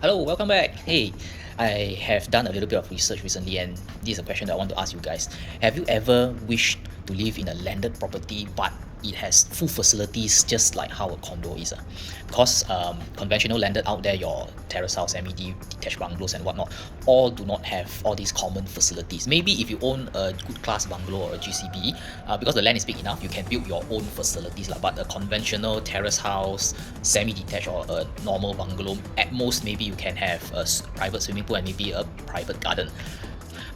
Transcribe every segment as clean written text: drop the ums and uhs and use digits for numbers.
Hello, welcome back. Hey, I have done a little bit of research recently, and this is a question that I want to ask you guys. Have you ever wished to live in a landed property but it has full facilities just like how a condo is? Because conventional landed out there, your terrace house, MED, detached bungalows, and whatnot, all do not have all these common facilities. Maybe if you own a good class bungalow or a GCB, because the land is big enough, you can build your own facilities. But a conventional terrace house, semi-detached, or a normal bungalow, at most maybe you can have a private swimming pool and maybe a private garden.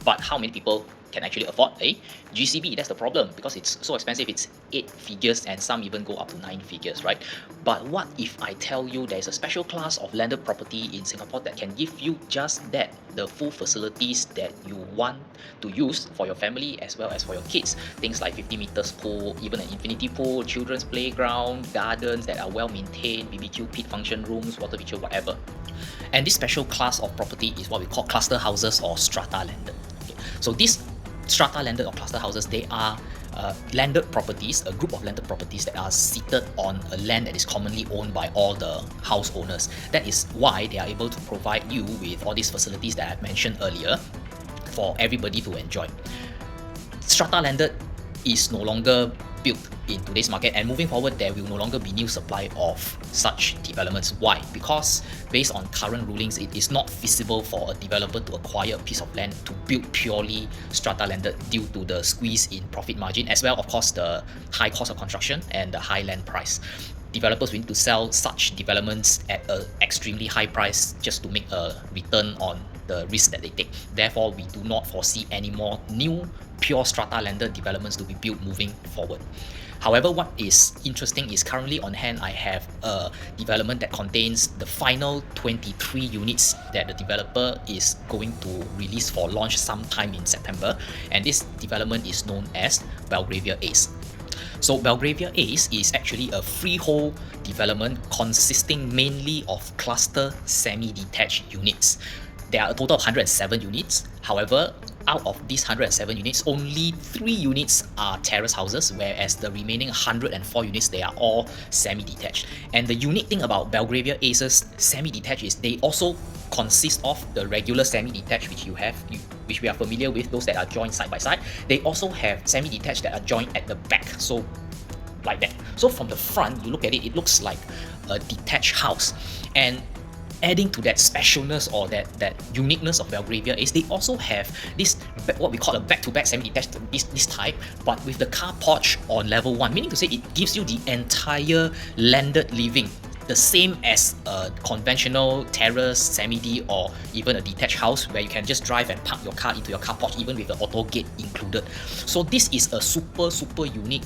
But how many people can actually afford a GCB? That's the problem, because it's so expensive. It's 8 figures and some even go up to 9 figures, right? But what if I tell you there's a special class of landed property in Singapore that can give you just that, the full facilities that you want to use for your family as well as for your kids? Things like 50 meters pool, even an infinity pool, children's playground, gardens that are well maintained, BBQ pit, function rooms, water feature, whatever. And this special class of property is what we call cluster houses or strata landed. So these strata landed or cluster houses, they are landed properties, a group of landed properties that are seated on a land that is commonly owned by all the house owners. That is why they are able to provide you with all these facilities that I've mentioned earlier for everybody to enjoy. Strata landed is no longer built in today's market, and moving forward there will no longer be new supply of such developments. Why? Because based on current rulings, it is not feasible for a developer to acquire a piece of land to build purely strata landed due to the squeeze in profit margin, as well of course the high cost of construction and the high land price. Developers will need to sell such developments at an extremely high price just to make a return on the risk that they take. Therefore, we do not foresee any more new pure strata landed developments to be built moving forward. However, what is interesting is currently on hand I have a development that contains the final 23 units that the developer is going to release for launch sometime in September, and this development is known as Belgravia Ace. So Belgravia Ace is actually a freehold development consisting mainly of cluster semi-detached units. There are a total of 107 units. However, out of these 107 units, only 3 units are terrace houses, whereas the remaining 104 units, they are all semi-detached. And the unique thing about Belgravia Ace's semi-detached is they also consist of the regular semi-detached which we are familiar with, those that are joined side by side. They also have semi-detached that are joined at the back, so like that. So from the front, you look at it, it looks like a detached house. And adding to that specialness or that uniqueness of Belgravia is they also have this what we call a back-to-back semi-detached this type, but with the car porch on level 1, meaning to say it gives you the entire landed living, the same as a conventional terrace, semi-D, or even a detached house where you can just drive and park your car into your car porch even with the auto gate included. So this is a super unique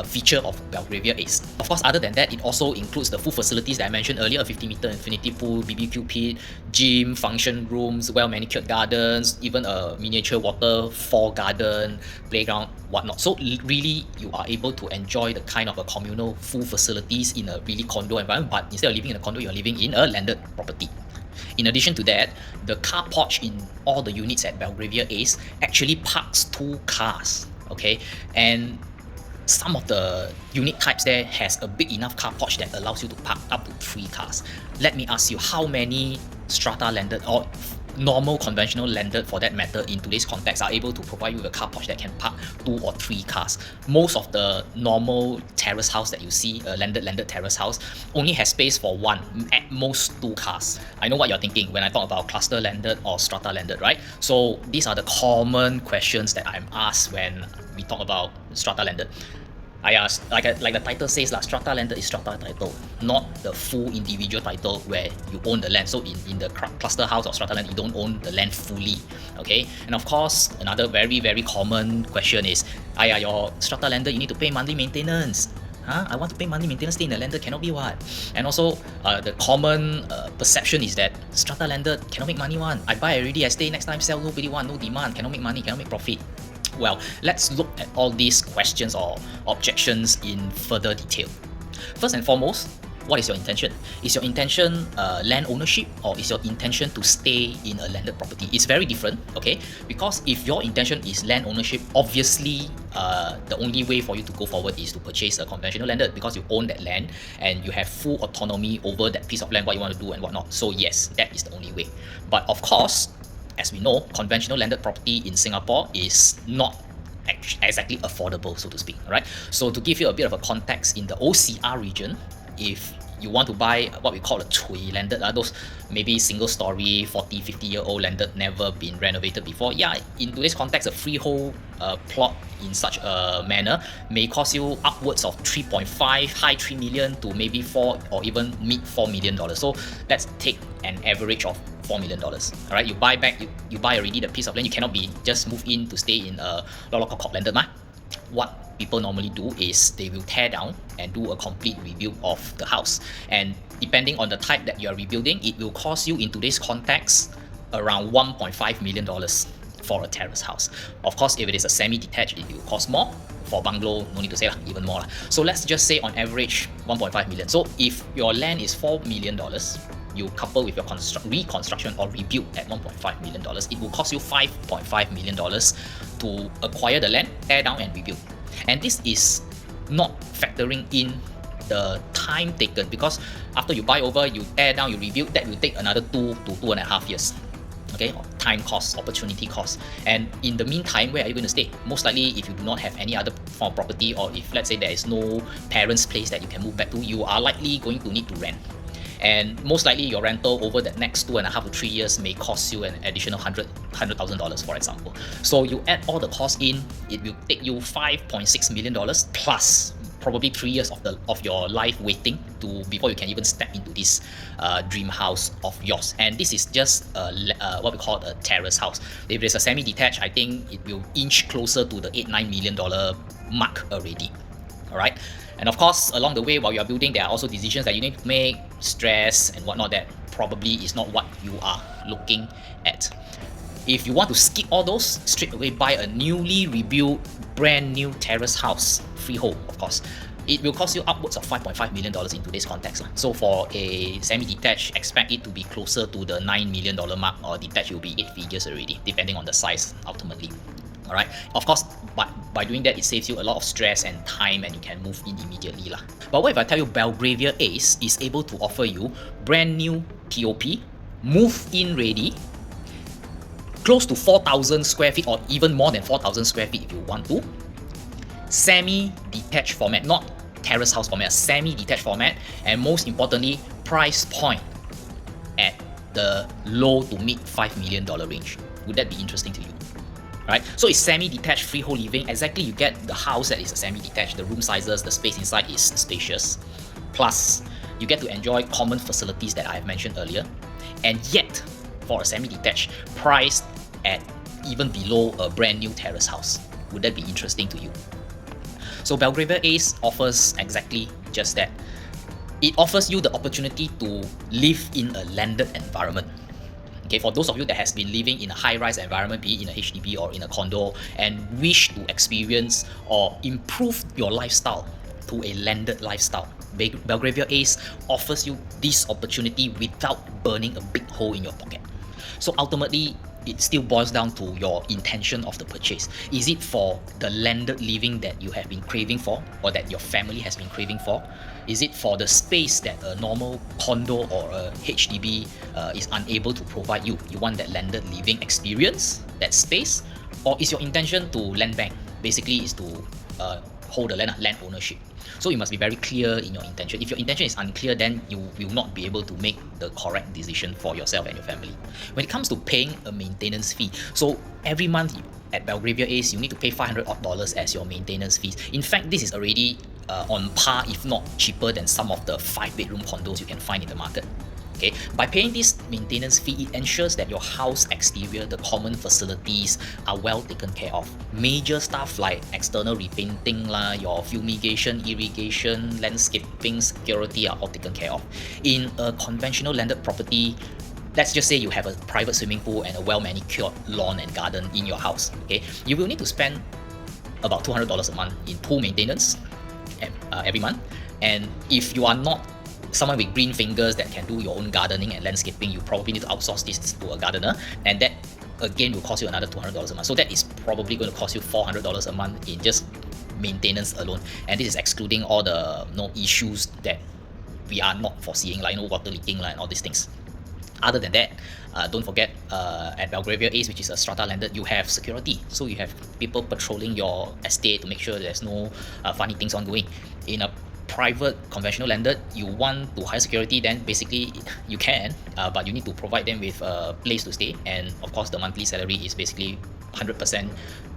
feature of Belgravia Ace. Of course, other than that, it also includes the full facilities that I mentioned earlier: a 50-meter infinity pool, BBQ pit, gym, function rooms, well-manicured gardens, even a miniature waterfall garden, playground, whatnot. So really, you are able to enjoy the kind of a communal full facilities in a really condo environment, but instead of living in a condo, you're living in a landed property. In addition to that, the car porch in all the units at Belgravia Ace actually parks 2 cars, okay? And some of the unit types there has a big enough car porch that allows you to park up to 3 cars. Let me ask you, how many strata landed or normal conventional landed for that matter in today's context are able to provide you with a car porch that can park 2 or 3 cars? Most of the normal terrace house that you see, a landed terrace house, only has space for 1, at most 2 cars. I know what you're thinking when I talk about cluster landed or strata landed, right? So these are the common questions that I'm asked when we talk about strata landed. I asked, like the title says, strata landed is strata title, not the full individual title where you own the land. So in the cluster house or strata land, you don't own the land fully, okay? And of course, another very common question is, your strata landed, you need to pay monthly maintenance. I want to pay monthly maintenance, stay in the landed, cannot be what? And also, the common perception is that strata landed cannot make money one. I buy already, I stay, next time sell, nobody want, no demand, cannot make money, cannot make profit. Well, let's look at all these questions or objections in further detail. First and foremost, what is your intention? Is your intention land ownership, or is your intention to stay in a landed property? It's very different, okay? Because if your intention is land ownership, obviously the only way for you to go forward is to purchase a conventional landed, because you own that land and you have full autonomy over that piece of land, what you want to do and whatnot. So yes, that is the only way. But of course, as we know, conventional landed property in Singapore is not exactly affordable, so to speak. All right. So to give you a bit of a context, in the OCR region, if you want to buy what we call a chui landed, those maybe single story 40-50-year-old landed, never been renovated before, yeah, in today's context, a freehold plot in such a manner may cost you upwards of 3.5, high 3 million to maybe 4 or even mid $4 million. So let's take an average of $4 million. All right, you buy back, you buy already the piece of land. You cannot be just move in to stay in a local landed. What people normally do is they will tear down and do a complete rebuild of the house. And depending on the type that you are rebuilding, it will cost you, in today's context, around $1.5 million for a terrace house. Of course, if it is a semi-detached, it will cost more. For bungalow, no need to say, even more. So let's just say on average 1.5 million. So if your land is $4 million, you couple with your reconstruction or rebuild at $1.5 million, it will cost you $5.5 million to acquire the land, tear down and rebuild. And this is not factoring in the time taken, because after you buy over, you tear down, you rebuild, that will take another 2 to 2.5 years. Okay, time cost, opportunity cost. And in the meantime, where are you going to stay? Most likely, if you do not have any other form of property, or if let's say there is no parents' place that you can move back to, you are likely going to need to rent. And most likely your rental over the next 2.5 to 3 years may cost you an additional $100,000, for example. So you add all the costs in, it will take you $5.6 million plus probably 3 years of your life waiting before you can even step into this dream house of yours. And this is just what we call a terrace house. If it's a semi-detached, I think it will inch closer to the $8-9 million mark already. All right. And of course, along the way, while you are building, there are also decisions that you need to make, stress and whatnot, that probably is not what you are looking at. If you want to skip all those, straight away buy a newly rebuilt, brand new terrace house, freehold, of course. It will cost you upwards of $5.5 million in today's context. So for a semi-detached, expect it to be closer to the $9 million mark, or detached will be 8 figures already, depending on the size ultimately. All right. Of course, by doing that, it saves you a lot of stress and time, and you can move in immediately. But what if I tell you Belgravia Ace is able to offer you brand new TOP, move-in ready, close to 4,000 square feet, or even more than 4,000 square feet if you want to, semi-detached format, not terrace house format, semi-detached format, and most importantly, price point at the low to mid $5 million range. Would that be interesting to you? Right? So it's semi-detached freehold living. Exactly, you get the house that is a semi-detached, the room sizes, the space inside is spacious. Plus, you get to enjoy common facilities that I have mentioned earlier. And yet, for a semi-detached, priced at even below a brand new terrace house. Would that be interesting to you? So Belgravia Ace offers exactly just that. It offers you the opportunity to live in a landed environment. Okay, for those of you that has been living in a high-rise environment, be it in a HDB or in a condo, and wish to experience or improve your lifestyle to a landed lifestyle, Belgravia Ace offers you this opportunity without burning a big hole in your pocket. So ultimately, it still boils down to your intention of the purchase. Is it for the landed living that you have been craving for, or that your family has been craving for? Is it for the space that a normal condo or a HDB is unable to provide you? You want that landed living experience, that space? Or is your intention to land bank? Basically, is to hold the land ownership. So you must be very clear in your intention. If your intention is unclear, then you will not be able to make the correct decision for yourself and your family. When it comes to paying a maintenance fee, so every month at Belgravia Ace, you need to pay $500 as your maintenance fees. In fact, this is already on par, if not cheaper, than some of the 5-bedroom condos you can find in the market. Okay, by paying this maintenance fee, it ensures that your house exterior, the common facilities, are well taken care of. Major stuff like external repainting, your fumigation, irrigation, landscaping, security are all taken care of. In a conventional landed property, let's just say you have a private swimming pool and a well-manicured lawn and garden in your house. Okay, you will need to spend about $200 a month in pool maintenance every month. And if you are not someone with green fingers that can do your own gardening and landscaping, you probably need to outsource this to a gardener, and that again will cost you another $200 a month. So that is probably going to cost you $400 a month in just maintenance alone, and this is excluding all the issues that we are not foreseeing, like water leaking and all these things. Other than that, don't forget at Belgravia Ace, which is a strata landed, you have security. So you have people patrolling your estate to make sure there's no funny things ongoing. In a private conventional landed, you want to hire security, then basically you can, but you need to provide them with a place to stay, and of course the monthly salary is basically 100%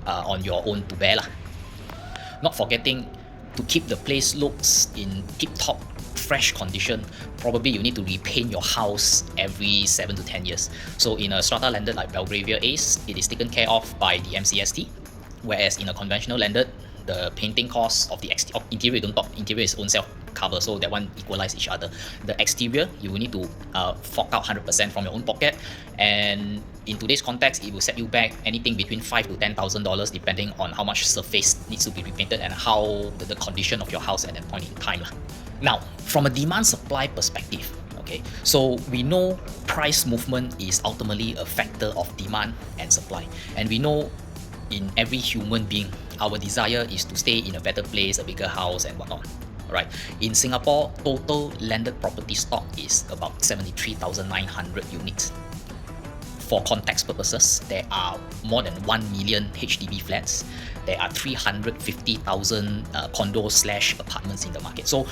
on your own to bear lah. Not forgetting to keep the place looks in tip-top fresh condition, probably you need to repaint your house every 7 to 10 years. So in a strata landed like Belgravia Ace, it is taken care of by the MCST, whereas in a conventional landed, the painting cost of the interior, don't talk, interior is own self cover, so that one equalize each other. The exterior, you will need to fork out 100% from your own pocket, and in today's context, it will set you back anything between $5,000 to $10,000 depending on how much surface needs to be repainted and how the condition of your house at that point in time. Now, from a demand supply perspective, okay, so we know price movement is ultimately a factor of demand and supply, and we know in every human being, our desire is to stay in a better place, a bigger house and whatnot. Right. In Singapore, total landed property stock is about 73,900 units. For context purposes, there are more than 1 million HDB flats. There are 350,000 condos / apartments in the market. So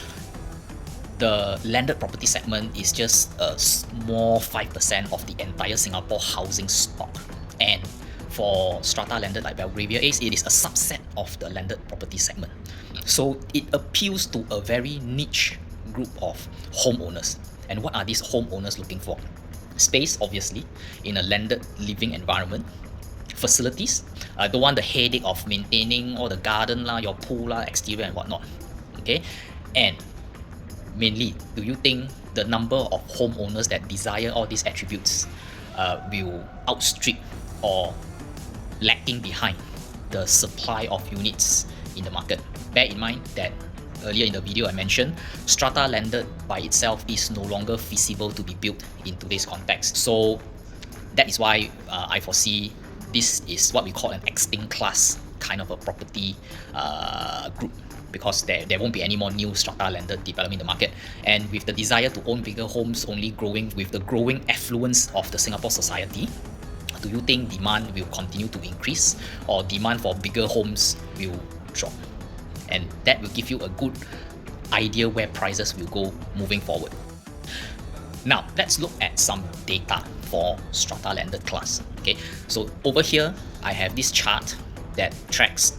the landed property segment is just a small 5% of the entire Singapore housing stock. And for strata landed like Belgravia Ace, it is a subset of the landed property segment. So it appeals to a very niche group of homeowners. And what are these homeowners looking for? Space, obviously, in a landed living environment. Facilities, don't want the headache of maintaining all the garden, your pool, exterior and whatnot. Okay, and mainly, do you think the number of homeowners that desire all these attributes will outstrip or lacking behind the supply of units in the market? Bear in mind that earlier in the video I mentioned, strata landed by itself is no longer feasible to be built in today's context. So that is why I foresee this is what we call an extinct class kind of a property group, because there won't be any more new strata landed development in the market. And with the desire to own bigger homes only growing with the growing affluence of the Singapore society, do you think demand will continue to increase or demand for bigger homes will drop? And that will give you a good idea where prices will go moving forward. Now, let's look at some data for strata landed class. Okay, so over here, I have this chart that tracks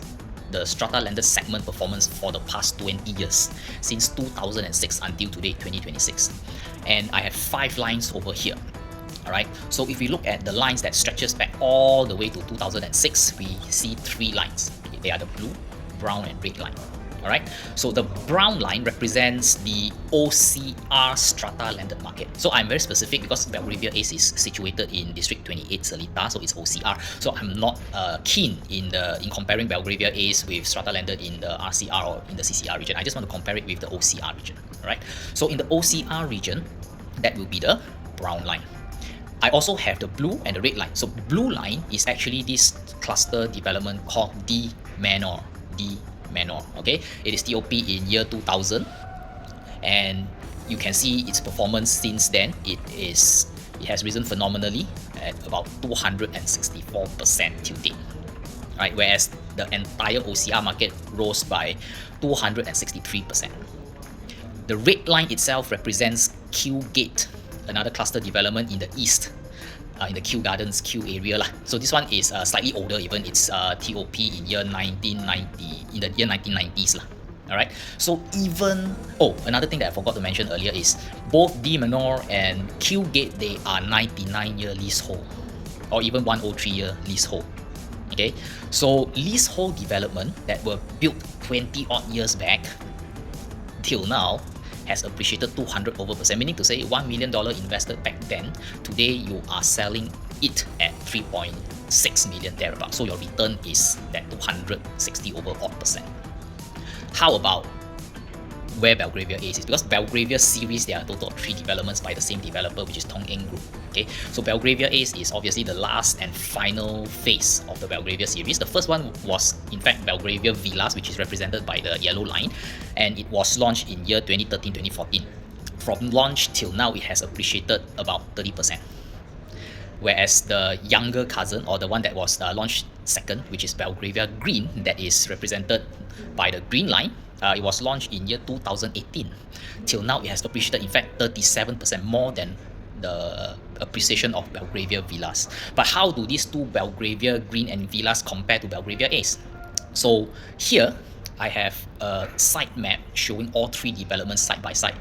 the strata landed segment performance for the past 20 years, since 2006 until today, 2026. And I have 5 lines over here. Alright, so if we look at the lines that stretches back all the way to 2006, we see 3 lines. They are the blue, brown and red line. Alright, so the brown line represents the OCR strata landed market. So I'm very specific because Belgravia Ace is situated in District 28 Seletar, so it's OCR. So I'm not keen in comparing Belgravia Ace with strata landed in the RCR or in the CCR region. I just want to compare it with the OCR region. Alright, so in the OCR region, that will be the brown line. I also have the blue and the red line. So blue line is actually this cluster development called D Manor. Okay, it is TOP in year 2000, and you can see its performance since then. It has risen phenomenally at about 264% till date. Right, whereas the entire OCR market rose by 263%. The red line itself represents Q Gate, another cluster development in the east, in the Kew Gardens, Kew area lah. So this one is slightly older, even it's TOP in year 1990, in the year 1990s lah. Alright, so even, another thing that I forgot to mention earlier is both D Manor and Kew Gate, they are 99-year leasehold or even 103-year leasehold. Okay, so leasehold development that were built 20 odd years back till now has appreciated 200%, meaning to say $1 million invested back then, today you are selling it at 3.6 million thereabouts. So your return is that 260% odd. How about where Belgravia Ace is, because Belgravia series, there are a total of 3 developments by the same developer, which is Tong Eng Group. Okay, so Belgravia Ace is obviously the last and final phase of the Belgravia series. The first one was in fact Belgravia Villas, which is represented by the yellow line, and it was launched in year 2013-2014. From launch till now, it has appreciated about 30%. Whereas the younger cousin, or the one that was launched second, which is Belgravia Green, that is represented by the green line, it was launched in year 2018. Till now, it has appreciated, in fact, 37% more than the appreciation of Belgravia Villas. But how do these two Belgravia Green and Villas compare to Belgravia Ace? So here, I have a site map showing all 3 developments side by side,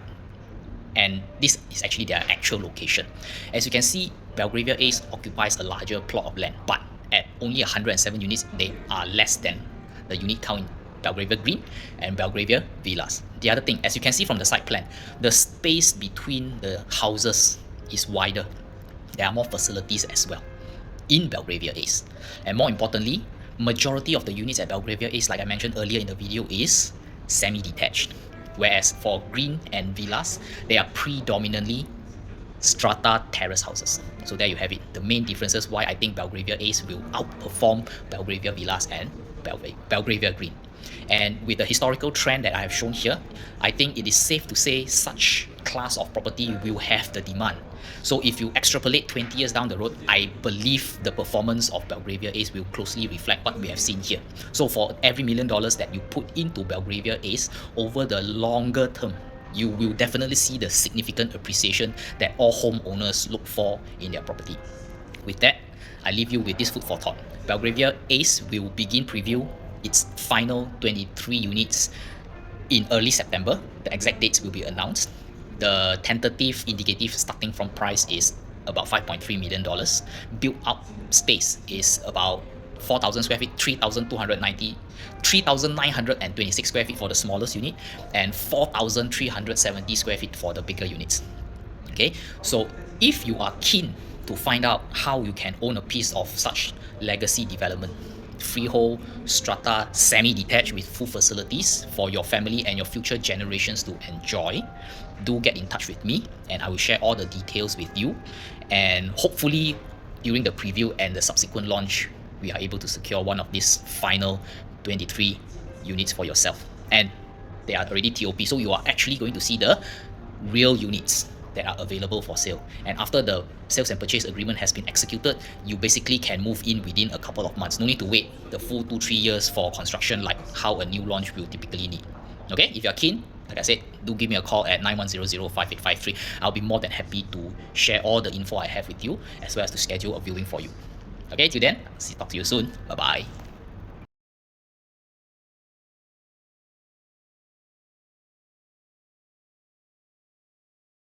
and this is actually their actual location. As you can see, Belgravia Ace occupies a larger plot of land, but at only 107 units, they are less than the unit count in Belgravia Green and Belgravia Villas. The other thing, as you can see from the site plan, the space between the houses is wider. There are more facilities as well in Belgravia Ace. And more importantly, majority of the units at Belgravia Ace, like I mentioned earlier in the video, is semi-detached. Whereas for Green and Villas, they are predominantly strata terrace houses. So there you have it, the main differences why I think Belgravia Ace will outperform Belgravia Villas and Belgravia Green. And with the historical trend that I have shown here, I think it is safe to say such class of property will have the demand. So if you extrapolate 20 years down the road, I believe the performance of Belgravia Ace will closely reflect what we have seen here. So for every $1 million that you put into Belgravia Ace, over the longer term, you will definitely see the significant appreciation that all homeowners look for in their property. With that, I leave you with this food for thought. Belgravia Ace will begin preview its final 23 units in early September. The exact dates will be announced. The tentative indicative starting from price is about $5.3 million. Built up space is about 4,000 square feet, 3,926 square feet for the smallest unit, and 4,370 square feet for the bigger units. Okay, so if you are keen to find out how you can own a piece of such legacy development, freehold, strata, semi-detached with full facilities for your family and your future generations to enjoy, do get in touch with me and I will share all the details with you. And hopefully during the preview and the subsequent launch, we are able to secure one of these final 23 units for yourself. And they are already TOP, so you are actually going to see the real units that are available for sale. And after the sales and purchase agreement has been executed, you basically can move in within a couple of months. No need to wait the full 2-3 years for construction like how a new launch will typically need. Okay, if you're keen, like I said, do give me a call at 91005853. I'll be more than happy to share all the info I have with you, as well as to schedule a viewing for you. Okay, till then, talk to you soon. Bye bye.